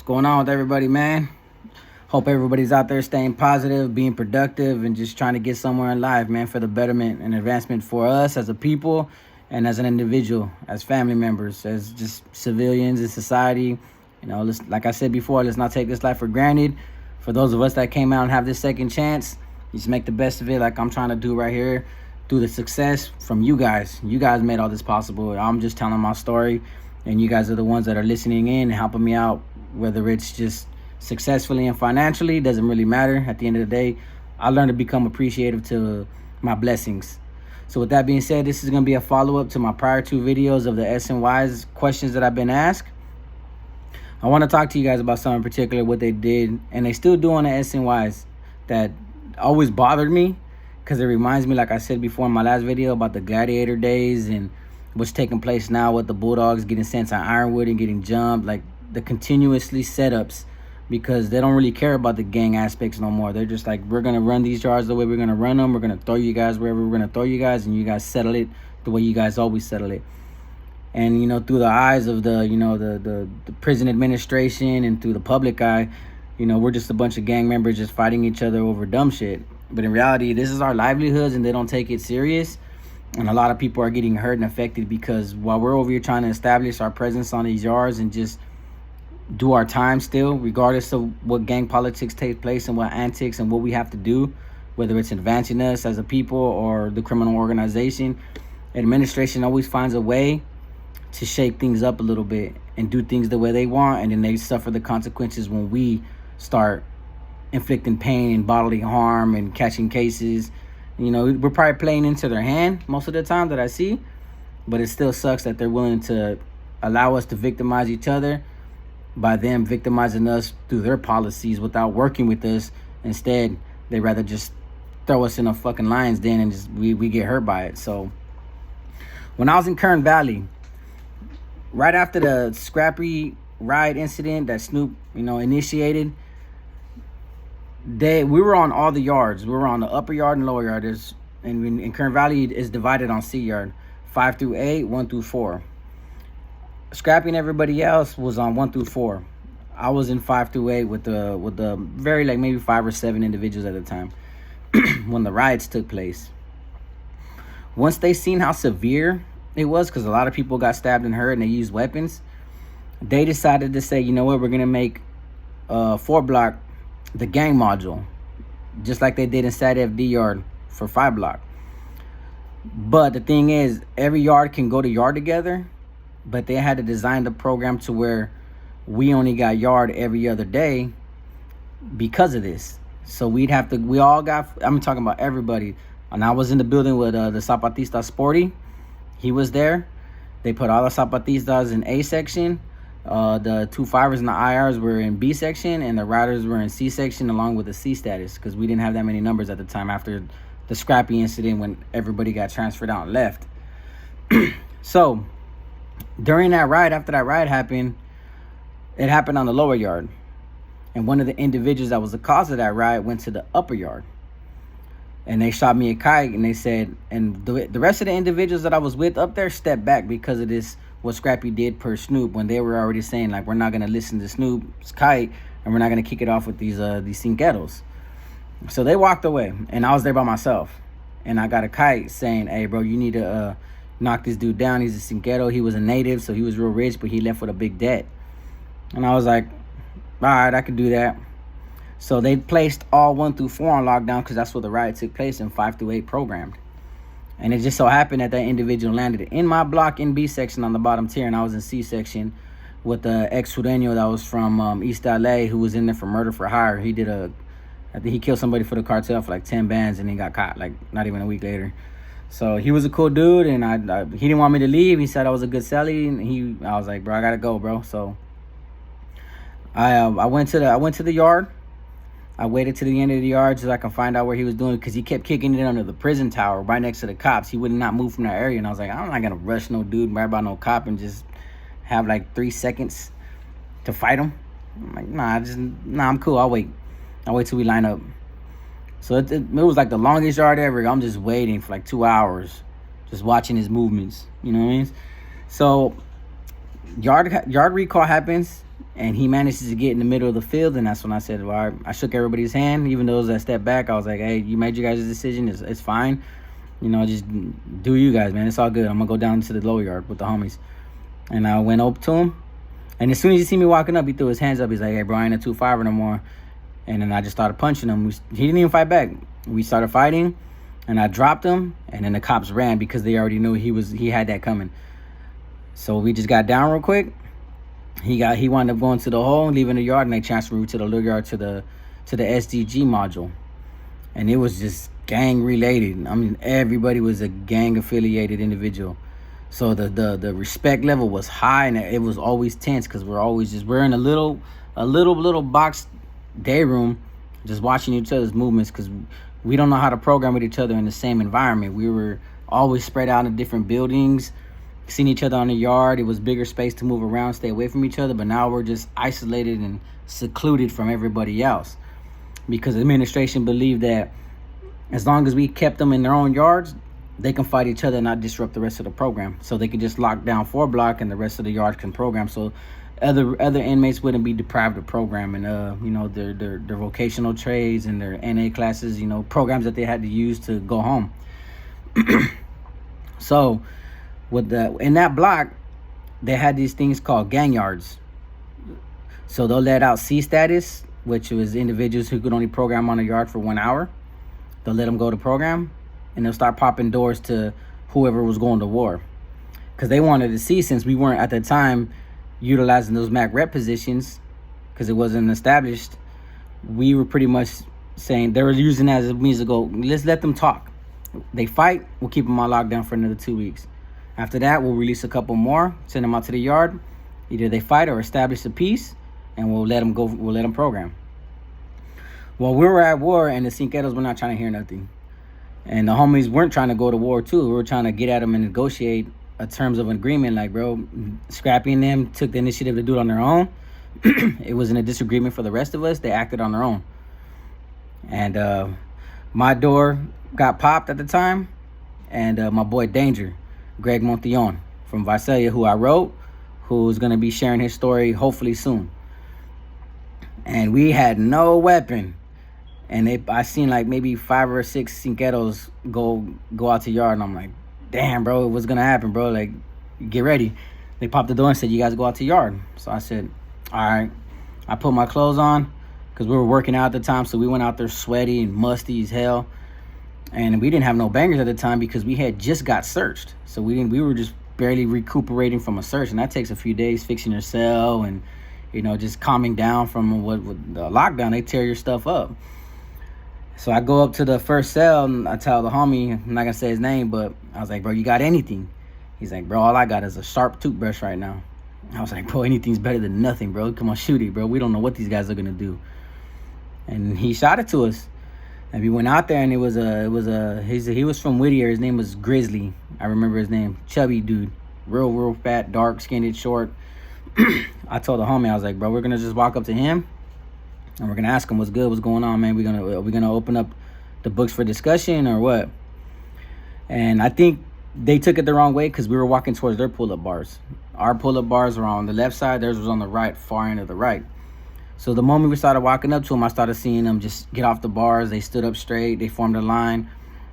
going on with everybody, man? Hope everybody's out there staying positive, being productive, and just trying to get somewhere in life, man, for the betterment and advancement for us as a people and as an individual, as family members, as just civilians in society. Like I said before, let's not take this life for granted. For those of us that came out and have this second chance, just make the best of it, like I'm trying to do right here, through the success from you guys. You guys made all this possible. I'm just telling my story, and you guys are the ones that are listening in and helping me out, whether it's just successfully and financially, doesn't really matter. At the end of the day, I learned to become appreciative to my blessings. So with that being said, this is going to be a follow-up to my prior two videos of the SNY's questions that I've been asked. I want to talk to you guys about something in particular, what they did, and they still do on the SNY's, that always bothered me, because it reminds me, like I said before in my last video, about the gladiator days and what's taking place now with the Bulldogs getting sent to Ironwood and getting jumped, like the continuously setups, because they don't really care about the gang aspects no more. They're just like, we're going to run these yards the way we're going to run them. We're going to throw you guys wherever we're going to throw you guys, and you guys settle it the way you guys always settle it. And, through the eyes of the prison administration and through the public eye, we're just a bunch of gang members just fighting each other over dumb shit. But in reality, this is our livelihoods, and they don't take it serious. And a lot of people are getting hurt and affected because while we're over here trying to establish our presence on these yards and just do our time still, regardless of what gang politics takes place and what antics and what we have to do, whether it's advancing us as a people or the criminal organization, administration always finds a way to shake things up a little bit and do things the way they want, and then they suffer the consequences when we start inflicting pain and bodily harm and catching cases. We're probably playing into their hand most of the time that I see, but it still sucks that they're willing to allow us to victimize each other by them victimizing us through their policies without working with us. Instead, they rather just throw us in a fucking lion's den and just we get hurt by it. So when I was in Kern Valley, right after the Scrappy riot incident that Snoop, initiated, we were on all the yards. We were on the upper yard and lower yard. And in Kern Valley is divided on C yard, 5 through 8, 1 through 4. Scrappy and everybody else was on 1 through 4. I was in 5 through 8 with the very, like, maybe 5 or 7 individuals at the time when the riots took place. Once they seen how severe it was, because a lot of people got stabbed and hurt and they used weapons, they decided to say, you know what, we're gonna make 4 block the gang module, just like they did in Sat FD yard for 5 block. But the thing is, every yard can go to yard together, but they had to design the program to where we only got yard every other day because of this. So we all got, I'm talking about everybody. And I was in the building with the Zapatista Sporty. He was there. They put all the Zapatistas in A section. The 2-5ers and the IRs were in B section, and the riders were in C section along with the C status, because we didn't have that many numbers at the time after the Scrappy incident when everybody got transferred out and left. So during that ride, after that ride happened, it happened on the lower yard. And one of the individuals that was the cause of that riot went to the upper yard. And they shot me a kite, and they said, and the rest of the individuals that I was with up there stepped back because of this, what Scrappy did per Snoop, when they were already saying, like, we're not going to listen to Snoop's kite, and we're not going to kick it off with these cinqueros. So they walked away, and I was there by myself. And I got a kite saying, hey, bro, you need to knock this dude down. He's a cinquero. He was a native, so he was real rich, but he left with a big debt. And I was like, all right, I could do that. So they placed all 1 through 4 on lockdown because that's where the riot took place, and 5 through 8 programmed. And it just so happened that individual landed in my block in B section on the bottom tier, and I was in C section with the ex-Sureño that was from East LA, who was in there for murder for hire. I think he killed somebody for the cartel for like 10 bands, and he got caught like not even a week later. So he was a cool dude, and he didn't want me to leave. He said I was a good celly, and I was like, bro, I gotta go, bro. So I went to the yard. I waited to the end of the yard so I can find out where he was doing, because he kept kicking it under the prison tower right next to the cops. He would not move from that area. And I was like, I'm not going to rush no dude right by no cop and just have like 3 seconds to fight him. I'm like, nah, I'm cool. I'll wait till we line up. So it was like the longest yard ever. I'm just waiting for like 2 hours, just watching his movements. You know what I mean? So Yard recall happens, and he manages to get in the middle of the field, and that's when I said, well, I shook everybody's hand, even those that stepped back. I was like, hey, you made your guys' decision. It's fine. You know, just do you guys, man. It's all good. I'm gonna go down to the lower yard with the homies. And I went up to him, and as soon as he see me walking up, he threw his hands up. He's like, hey, bro, I ain't a 2-5 no more. And then I just started punching him. He didn't even fight back. We started fighting, and I dropped him, and then the cops ran because they already knew he had that coming. So we just got down real quick. He wound up going to the hole, leaving the yard, and they transferred me to the little yard to the SDG module. And it was just gang related. I mean, everybody was a gang affiliated individual. So the respect level was high, and it was always tense because we're in a little box day room, just watching each other's movements because we don't know how to program with each other in the same environment. We were always spread out in different buildings, seeing each other on the yard. It was bigger space to move around, stay away from each other. But now we're just isolated and secluded from everybody else because the administration believed that as long as we kept them in their own yards, they can fight each other and not disrupt the rest of the program. So they can just lock down 4 block and the rest of the yard can program. So other inmates wouldn't be deprived of programming, you know, their vocational trades and their NA classes, you know, programs that they had to use to go home. So in that block, they had these things called gangards. So they'll let out C status, which was individuals who could only program on a yard for 1 hour. They'll let them go to program, and they'll start popping doors to whoever was going to war. Because they wanted to see, since we weren't at the time utilizing those MAC rep positions, because it wasn't established, we were pretty much saying they were using that as a means to go, let's let them talk. They fight, we'll keep them on lockdown for another 2 weeks. After that, we'll release a couple more, send them out to the yard. Either they fight or establish a peace, and we'll let them go. We'll let them program. Well, we were at war, and the Cinqueros were not trying to hear nothing. And the homies weren't trying to go to war, too. We were trying to get at them and negotiate a terms of agreement. Like, bro, Scrappy and them took the initiative to do it on their own. It wasn't a disagreement for the rest of us. They acted on their own. And my door got popped at the time. And my boy Danger, Greg Montillon from Visalia, who I wrote, who's going to be sharing his story hopefully soon. And we had no weapon. And I seen like maybe 5 or 6 Cinqueros go out to yard, and I'm like, damn, bro, what's gonna happen, bro? Like, get ready. They popped the door and said, you guys go out to yard. So I said, all right. I put my clothes on because we were working out at the time, so we went out there sweaty and musty as hell. And we didn't have no bangers at the time because we had just got searched. So we were just barely recuperating from a search, and that takes a few days fixing your cell and, you know, just calming down from what the lockdown. They tear your stuff up. So I go up to the first cell, and I tell the homie, I'm not going to say his name, but I was like, bro, you got anything? He's like, bro, all I got is a sharp toothbrush right now. I was like, bro, anything's better than nothing, bro. Come on, shoot it, bro. We don't know what these guys are going to do. And he shot it to us. And we went out there, and he was from Whittier. His name was Grizzly. I remember his name. Chubby dude. Real fat, dark-skinned, short. I told the homie, I was like, bro, we're going to just walk up to him. And we're going to ask him what's good, what's going on, man. Are we gonna open up the books for discussion or what? And I think they took it the wrong way because we were walking towards their pull-up bars. Our pull-up bars were on the left side. Theirs was on the right, far end of the right. So the moment we started walking up to them, I started seeing them just get off the bars. They stood up straight. They formed a line.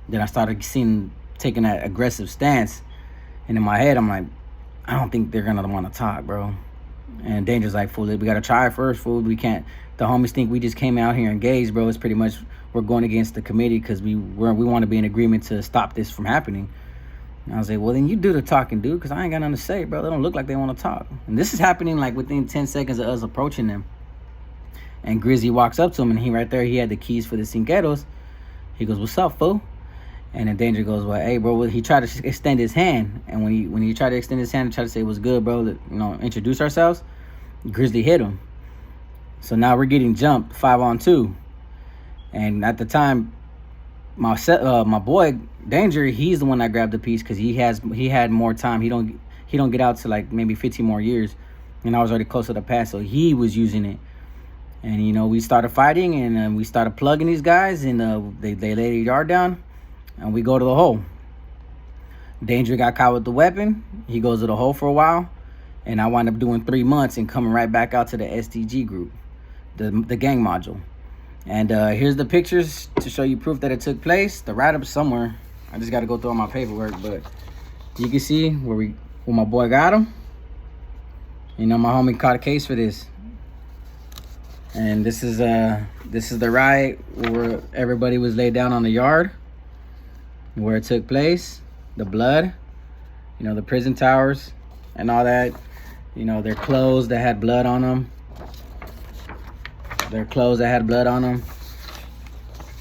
Then I started seeing them taking that aggressive stance. And in my head, I'm like, I don't think they're going to want to talk, bro. And Danger's like, fool, we got to try it first, fool. We can't. The homies think we just came out here engaged, bro. It's pretty much we're going against the committee because we want to be in agreement to stop this from happening. And I was like, well, then you do the talking, dude, because I ain't got nothing to say, bro. They don't look like they want to talk. And this is happening like within 10 seconds of us approaching them. And Grizzy walks up to him, and he had the keys for the Cinqueros. He goes, what's up, fool? And then Danger goes, well, hey, bro. He tried to extend his hand. And when he tried to extend his hand and tried to say, what's good, bro, introduce ourselves, Grizzly hit him. So now we're getting jumped 5-on-2. And at the time, my boy Danger, he's the one that grabbed the piece because he had more time. He don't get out to like maybe 15 more years. And I was already close to the pass, so he was using it. And, we started fighting, and we started plugging these guys, and they laid a yard down, and we go to the hole. Danger got caught with the weapon. He goes to the hole for a while. And I wound up doing 3 months and coming right back out to the STG group, the gang module. And here's the pictures to show you proof that it took place. The write-up somewhere. I just got to go through all my paperwork, but you can see where my boy got him. You know, my homie caught a case for this. And this is the riot where everybody was laid down on the yard, where it took place. The blood, you know, the prison towers and all that. You know, their clothes that had blood on them.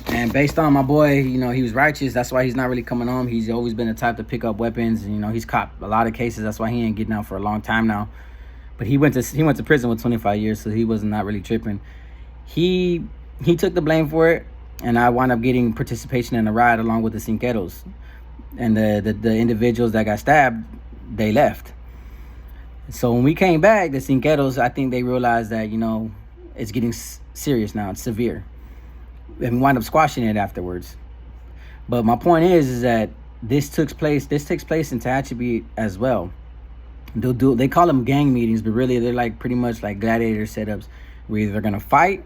And based on my boy, you know, he was righteous. That's why he's not really coming home. He's always been the type to pick up weapons. You know, he's caught a lot of cases. That's why he ain't getting out for a long time now. But he went to prison with 25 years, so he was not really tripping. He took the blame for it, and I wound up getting participation in the riot along with the Cinqueros. And the individuals that got stabbed, they left. So when we came back, the Cinqueros, I think they realized that, you know, it's getting serious now. It's severe. And we wind up squashing it afterwards. But my point is that this takes place in Tehachapi as well. They call them gang meetings, but really they're like pretty much like gladiator setups. We're either gonna fight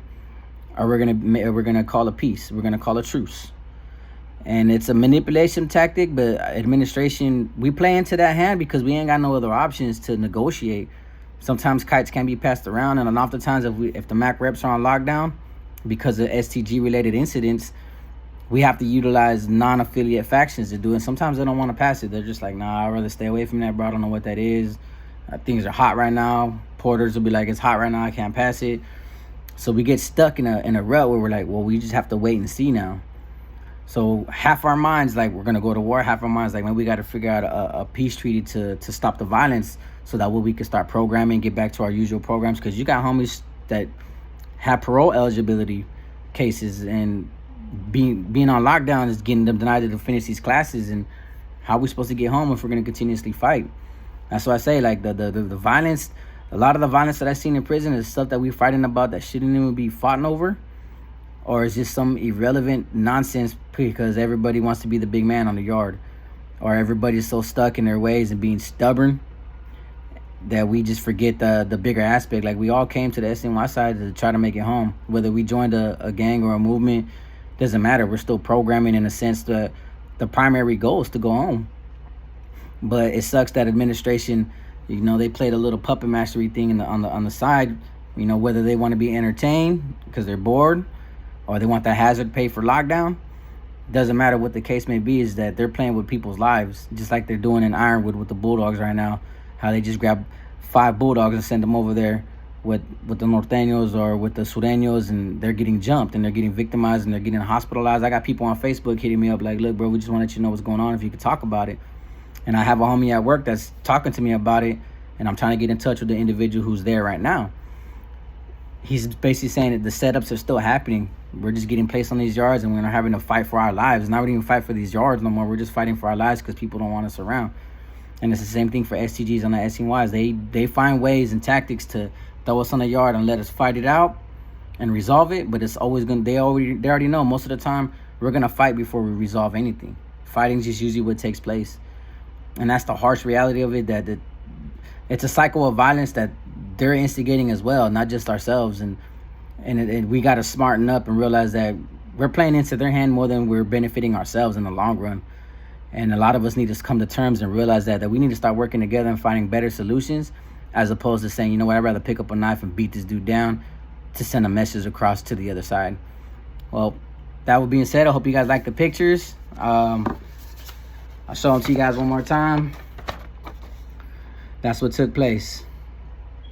or we're gonna call a peace. We're gonna call a truce. And it's a manipulation tactic, but administration, we play into that hand because we ain't got no other options to negotiate. Sometimes kites can be passed around, and oftentimes if the MAC reps are on lockdown because of STG related incidents, we have to utilize non-affiliate factions to do it. And sometimes they don't want to pass it. They're just like, nah, I'd rather stay away from that, bro. I don't know what that is. Things are hot right now. Porters will be like, it's hot right now, I can't pass it. So we get stuck in a rut where we're like, well, we just have to wait and see now. So half our minds like we're gonna go to war, half our minds like, man, we got to figure out a peace treaty to stop the violence, so that way we can start programming, get back to our usual programs. Because you got homies that have parole eligibility cases, and being on lockdown is getting them denied to finish these classes. And how are we supposed to get home if we're gonna continuously fight? That's why I say, like, the violence, a lot of the violence that I've seen in prison is stuff that we're fighting about that shouldn't even be fought over, or it's just some irrelevant nonsense because everybody wants to be the big man on the yard, or everybody's so stuck in their ways and being stubborn that we just forget the bigger aspect. Like, we all came to the SNY side to try to make it home. Whether we joined a gang or a movement, doesn't matter. We're still programming in a sense that the primary goal is to go home. But it sucks that administration, you know, they played a little puppet mastery thing on the side. You know, whether they want to be entertained because they're bored, or they want that hazard pay for lockdown, doesn't matter what the case may be, is that they're playing with people's lives, just like they're doing in Ironwood with the Bulldogs right now. How they just grab 5 Bulldogs and send them over there with the Norteños or with the Sureños, and they're getting jumped and they're getting victimized and they're getting hospitalized. I got people on Facebook hitting me up like, look, bro, we just want to let you know what's going on, if you could talk about it. And I have a homie at work that's talking to me about it, and I'm trying to get in touch with the individual who's there right now. He's basically saying that the setups are still happening. We're just getting placed on these yards and we're not having to fight for our lives. Now we don't even fight for these yards no more. We're just fighting for our lives because people don't want us around. And it's the same thing for STGs on the SNYs. They find ways and tactics to throw us on the yard and let us fight it out and resolve it. But it's always gonna. They already know most of the time we're gonna fight before we resolve anything. Fighting's just usually what takes place, and that's the harsh reality of it. That it's a cycle of violence that they're instigating as well, not just ourselves. And we got to smarten up and realize that we're playing into their hand more than we're benefiting ourselves in the long run. And a lot of us need to come to terms and realize that we need to start working together and finding better solutions, as opposed to saying, you know what, I'd rather pick up a knife and beat this dude down to send a message across to the other side. Well, that with being said, I hope you guys like the pictures. I'll show them to you guys one more time. That's what took place.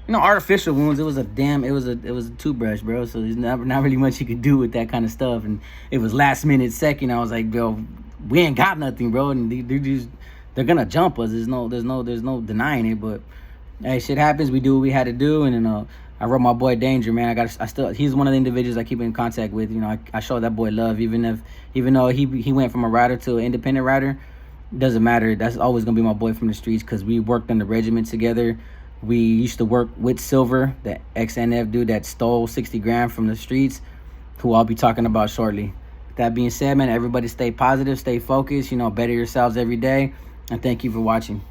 You know, artificial wounds, it was a toothbrush, bro. So there's not really much you could do with that kind of stuff. And it was last minute second. I was like, bro, we ain't got nothing, bro. And they're gonna jump us. There's no denying it. But hey, shit happens. We do what we had to do. And I wrote my boy Danger, man. He's one of the individuals I keep in contact with. You know, I show that boy love, even though he went from a rider to an independent rider. Doesn't matter. That's always gonna be my boy from the streets, because we worked in the regiment together. We used to work with Silver, the ex-NF dude that stole 60 grand from the streets, who I'll be talking about shortly. That being said, man, everybody stay positive, stay focused, you know, better yourselves every day. And thank you for watching.